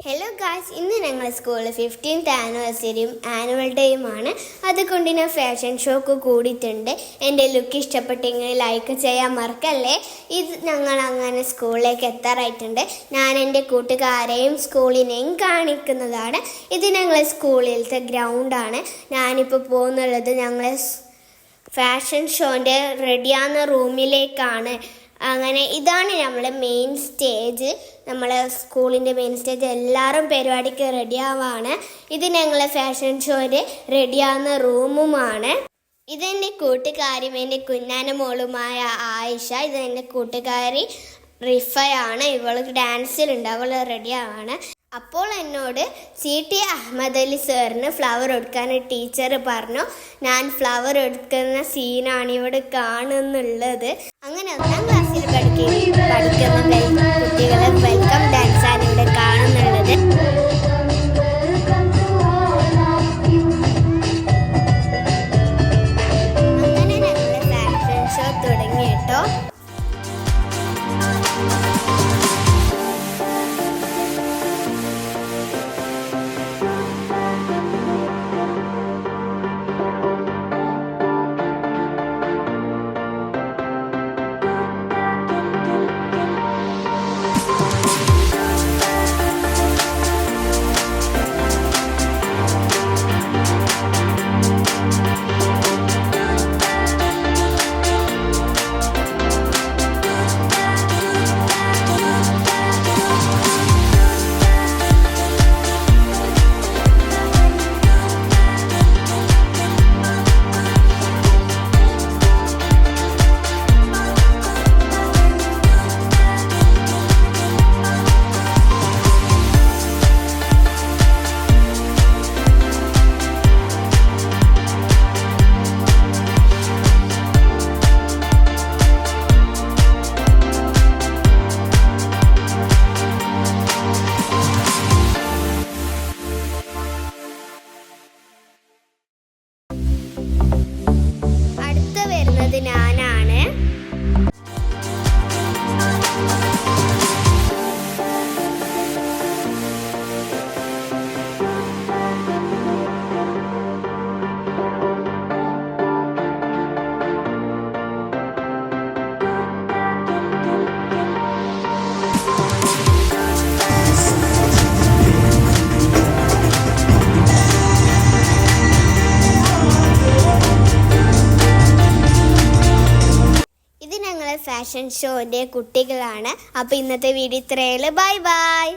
Hello guys, ഇന്ന് ഞങ്ങൾ സ്കൂളിൽ 15th ആനിവേഴ്സറിയും ആനുവൽ ഡേയുമാണ്. അതുകൊണ്ട് ഞാൻ ഫാഷൻ ഷോക്ക് കൂടിയിട്ടുണ്ട്. എൻ്റെ ലുക്ക് ഇഷ്ടപ്പെട്ടെങ്കിൽ ലൈക്ക് ചെയ്യാൻ മറക്കല്ലേ. ഇത് ഞങ്ങൾ അങ്ങനെ സ്കൂളിലേക്ക് എത്താറായിട്ടുണ്ട്. ഞാൻ എൻ്റെ കൂട്ടുകാരെയും സ്കൂളിനെയും കാണിക്കുന്നതാണ്. ഇത് ഞങ്ങളെ സ്കൂളിലത്തെ ഗ്രൗണ്ടാണ്. ഞാനിപ്പോൾ പോകുന്നുള്ളത് ഞങ്ങളെ ഫാഷൻ ഷോൻ്റെ റെഡിയാകുന്ന റൂമിലേക്കാണ്. അങ്ങനെ ഇതാണ് നമ്മളെ മെയിൻ സ്റ്റേജ്. നമ്മളെ സ്കൂളിൻ്റെ മെയിൻ സ്റ്റേജ്. എല്ലാവരും പരിപാടിക്ക് റെഡിയാവാണ്. ഇത് ഞങ്ങളെ ഫാഷൻ ഷോയുടെ റെഡിയാവുന്ന റൂമുമാണ്. ഇതെൻ്റെ കൂട്ടുകാരിയും എൻ്റെ കുഞ്ഞാന മോളുമായ ആയിഷ. ഇത് എൻ്റെ കൂട്ടുകാരി റിഫയാണ്. ഇവൾക്ക് ഡാൻസിലുണ്ട്. അവൾ റെഡിയാവാണ്. അപ്പോൾ എന്നോട് CT അഹമ്മദ് അലി സാറിന് ഫ്ലവർ എടുക്കാൻ ടീച്ചർ പറഞ്ഞു. ഞാൻ ഫ്ലവർ എടുക്കുന്ന സീനാണ് ഇവിടെ കാണുന്നുള്ളത്. അങ്ങനെ 1ാം ക്ലാസ്സിൽ പഠിക്കുന്ന കുട്ടികളെ വെൽക്കം ഡാൻസാണ് ഇവിടെ കാണുന്നുള്ളത്. അങ്ങനെ ഞങ്ങളുടെ ഫാഷൻ ഷോ തുടങ്ങി കേട്ടോ. ഞാനാണ്. ഫാഷൻ ഷോന്റെ കുട്ടികളാണ്. അപ്പോൾ ഇന്നത്തെ വീഡിയോ ഇത്രയേ ഉള്ളൂ. Bye bye.